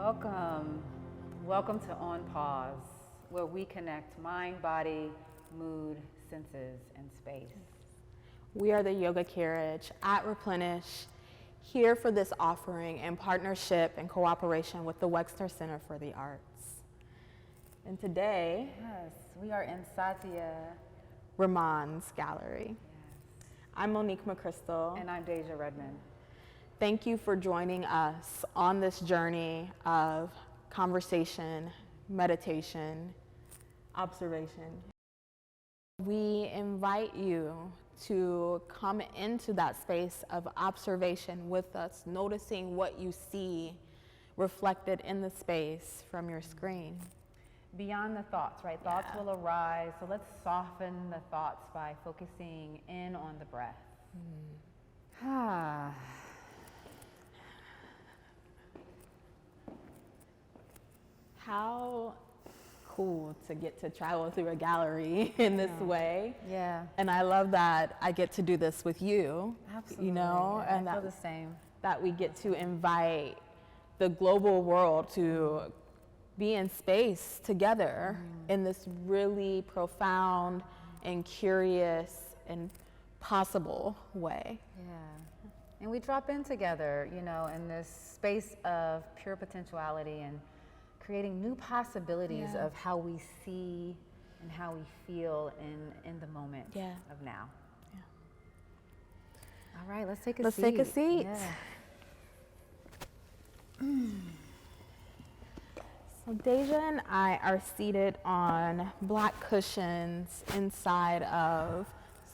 Welcome. Welcome to On Pause, where we connect mind, body, mood, senses, and space. We are the Yoga Carriage at Replenish, here for this offering in partnership and cooperation with the Wexner Center for the Arts. And today, Yes, we are in Satya. Rehman's gallery. Yes. I'm Monique McChrystal. And I'm Deja Redmond. Thank you for joining us on this journey of conversation, meditation, observation. We invite you to come into that space of observation with us, noticing what you see reflected in the space from your screen. Beyond the thoughts, right? Thoughts will arise, so let's soften the thoughts by focusing in on the breath. How cool to get to travel through a gallery in this way. Yeah. And I love that I get to do this with you. Absolutely. You know, Yeah, and I feel that, the same. that we get to invite the global world to be in space together in this really profound and curious and possible way. Yeah. And we drop in together, you know, in this space of pure potentiality and creating new possibilities of how we see and how we feel in the moment of now. Yeah. All right, let's take a Let's seat. take a seat. Yeah. So Deja and I are seated on black cushions inside of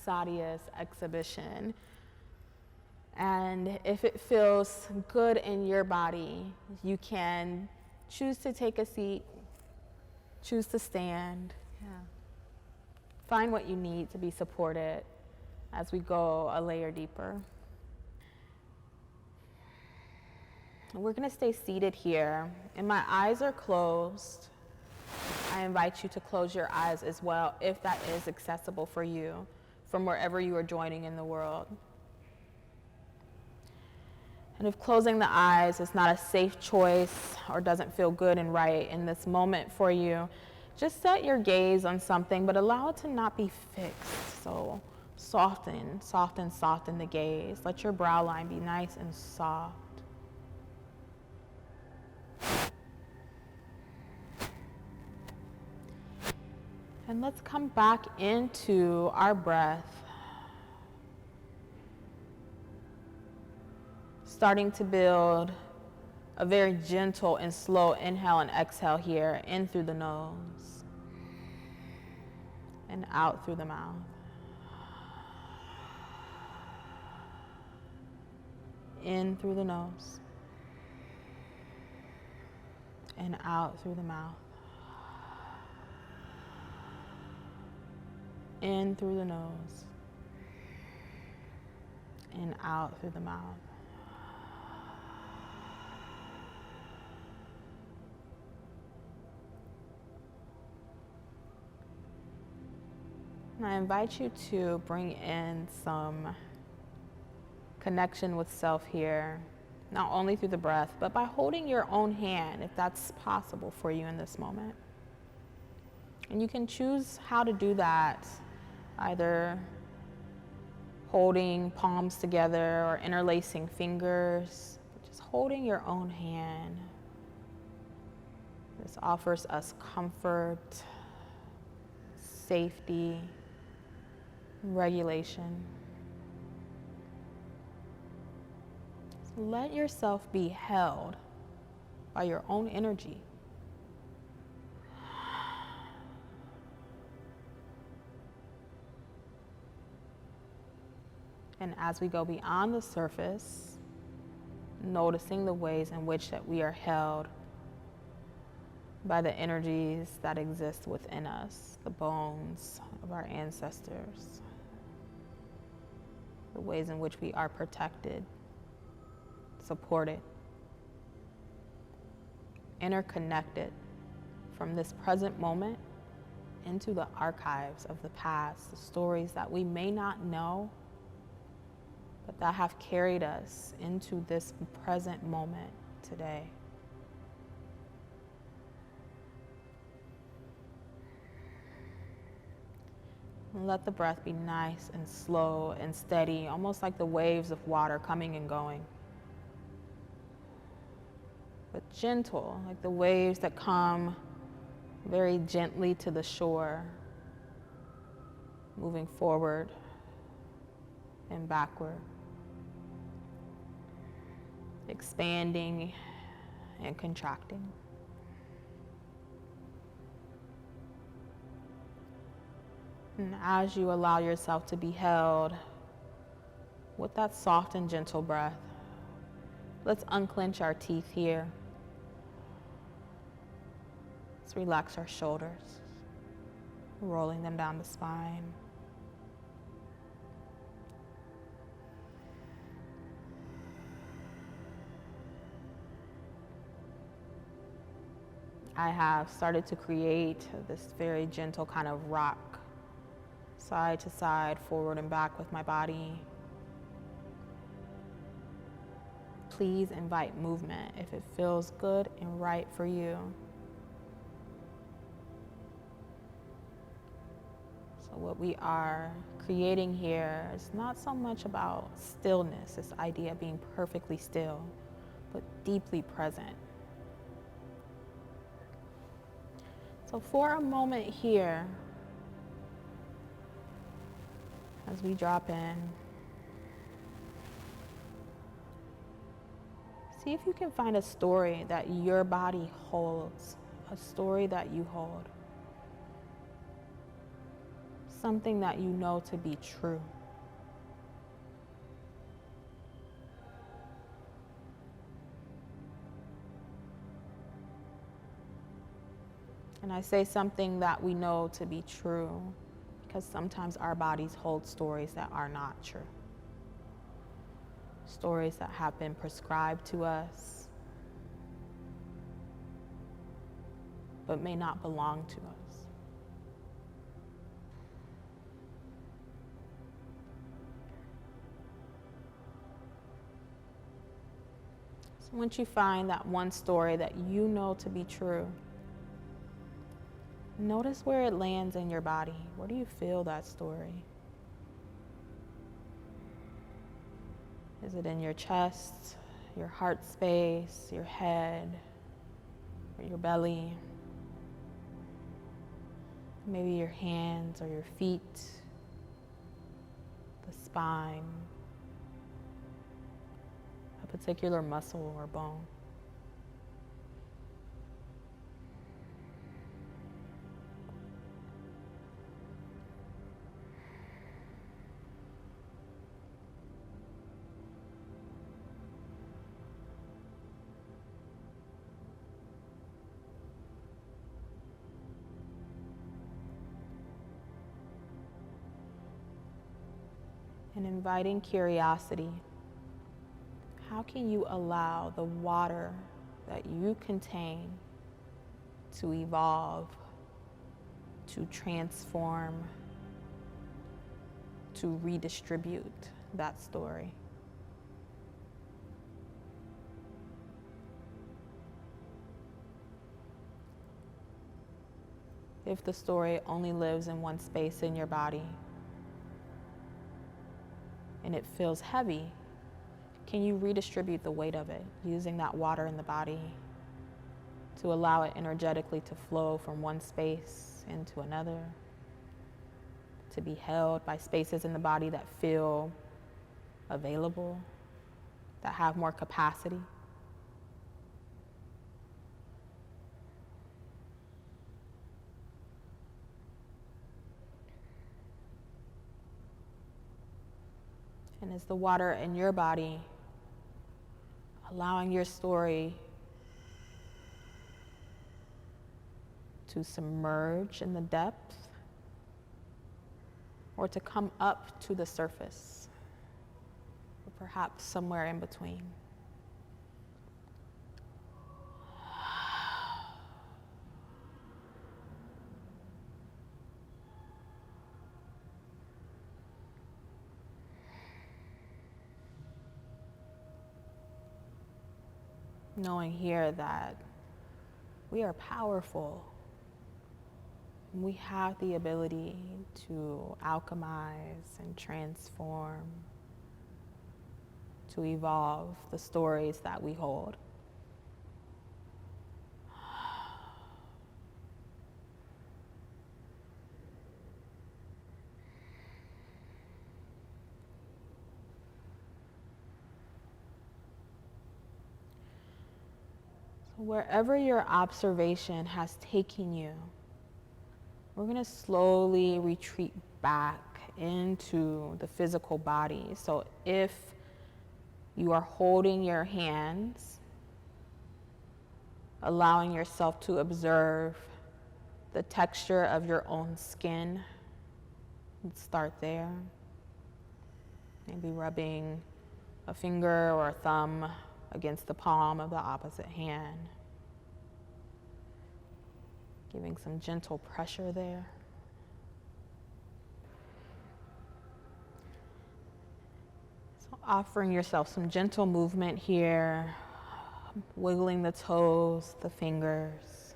Sadia's exhibition. And if it feels good in your body, you can choose to take a seat, choose to stand. Yeah. Find what you need to be supported as we go a layer deeper. We're going to stay seated here, and my eyes are closed. I invite you to close your eyes as well, if that is accessible for you, from wherever you are joining in the world. And if closing the eyes is not a safe choice or doesn't feel good and right in this moment for you, just set your gaze on something, but allow it to not be fixed. So soften the gaze. Let your brow line be nice and soft. And let's come back into our breath. Starting to build a very gentle and slow inhale and exhale here, in through the nose and out through the mouth. In through the nose and out through the mouth. In through the nose and out through the mouth. And I invite you to bring in some connection with self here, not only through the breath, but by holding your own hand, if that's possible for you in this moment. And you can choose how to do that, either holding palms together or interlacing fingers, but just holding your own hand. This offers us comfort, safety, regulation. So let yourself be held by your own energy. And as we go beyond the surface, noticing the ways in which that we are held by the energies that exist within us, the bones of our ancestors, the ways in which we are protected, supported, interconnected from this present moment into the archives of the past, the stories that we may not know, but that have carried us into this present moment today. And let the breath be nice and slow and steady, almost like the waves of water coming and going. But gentle, like the waves that come very gently to the shore, moving forward and backward, expanding and contracting. And as you allow yourself to be held with that soft and gentle breath, let's unclench our teeth here. Let's relax our shoulders, rolling them down the spine. I have started to create this very gentle kind of rock, side to side, forward and back with my body. Please invite movement if it feels good and right for you. So what we are creating here is not so much about stillness, this idea of being perfectly still, but deeply present. So for a moment here, as we drop in, see if you can find a story that your body holds, a story that you hold, something that you know to be true. And I say something that we know to be true because sometimes our bodies hold stories that are not true. Stories that have been prescribed to us, but may not belong to us. So once you find that one story that you know to be true, notice where it lands in your body. Where do you feel that story? Is it in your chest, your heart space, your head, or your belly? Maybe your hands or your feet, the spine, a particular muscle or bone. And inviting curiosity. How can you allow the water that you contain to evolve, to transform, to redistribute that story? If the story only lives in one space in your body, and it feels heavy, can you redistribute the weight of it using that water in the body to allow it energetically to flow from one space into another, to be held by spaces in the body that feel available, that have more capacity? And is the water in your body allowing your story to submerge in the depth or to come up to the surface, or perhaps somewhere in between? Knowing here that we are powerful, We have the ability to alchemize and transform, to evolve the stories that we hold. So wherever your observation has taken you, we're going to slowly retreat back into the physical body. So if you are holding your hands, allowing yourself to observe the texture of your own skin, let's start there. Maybe rubbing a finger or a thumb against the palm of the opposite hand. Giving some gentle pressure there. So offering yourself some gentle movement here, wiggling the toes, the fingers.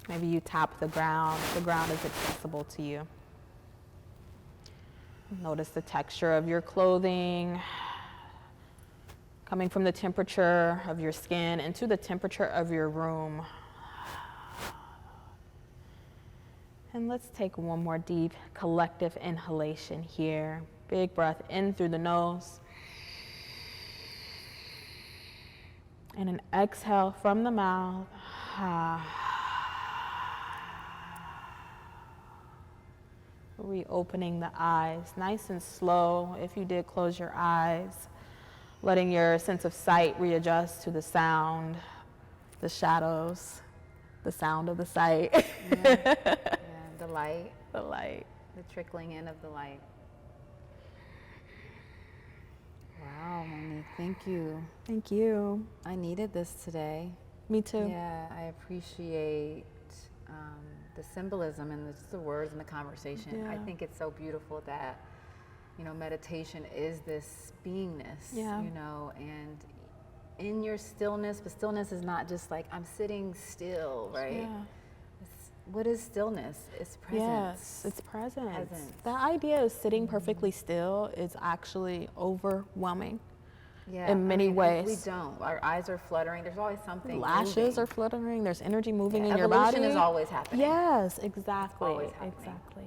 Maybe you tap the ground. The ground is accessible to you. Notice the texture of your clothing, coming from the temperature of your skin into the temperature of your room. And let's take one more deep collective inhalation here. Big breath in through the nose. And an exhale from the mouth. Reopening the eyes, nice and slow. If you did close your eyes, letting your sense of sight readjust to the sound, the shadows, the sound of the sight. Yeah, the light. The light. The trickling in of the light. Wow, Monique, thank you. Thank you. I needed this today. Me too. Yeah, I appreciate the symbolism and the words in the conversation. Yeah. I think it's so beautiful that, you know, meditation is this beingness, Yeah. you know, and in your stillness, but stillness is not just like I'm sitting still, right? Yeah. What is stillness? It's presence. Yes, it's presence. Presence. The idea of sitting perfectly still is actually overwhelming. Yeah, in many ways. We don't. Our eyes are fluttering. There's always something. Lashes moving. are fluttering. There's energy moving in Yeah, your body. evolution is always happening. Yes, exactly. Always happening. Exactly.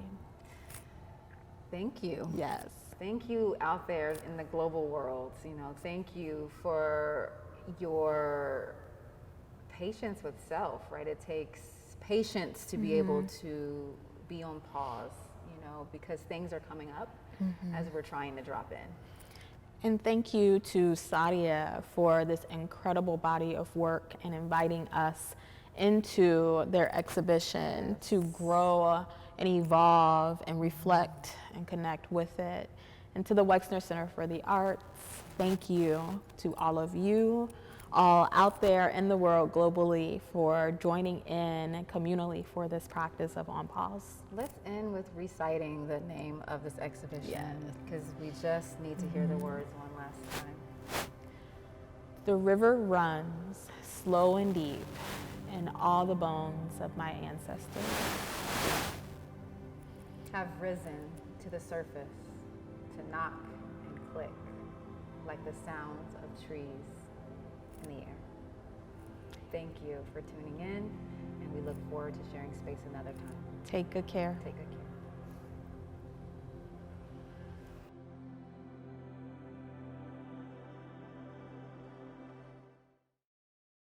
Thank you. Yes. Thank you out there in the global world. You know, thank you for your patience with self, right? It takes patience to be able to be on pause, you know, because things are coming up as we're trying to drop in. And thank you to Sadia for this incredible body of work and inviting us into their exhibition to grow and evolve and reflect and connect with it. And to the Wexner Center for the Arts, thank you to all of you, all out there in the world globally, for joining in communally for this practice of On Pause. Let's end with reciting the name of this exhibition, because we just need to hear the words one last time. The river runs slow and deep in all the bones of my ancestors. Have risen to the surface to knock and click like the sounds of trees in the air. Thank you for tuning in, and we look forward to sharing space another time. Take good care. Take good care.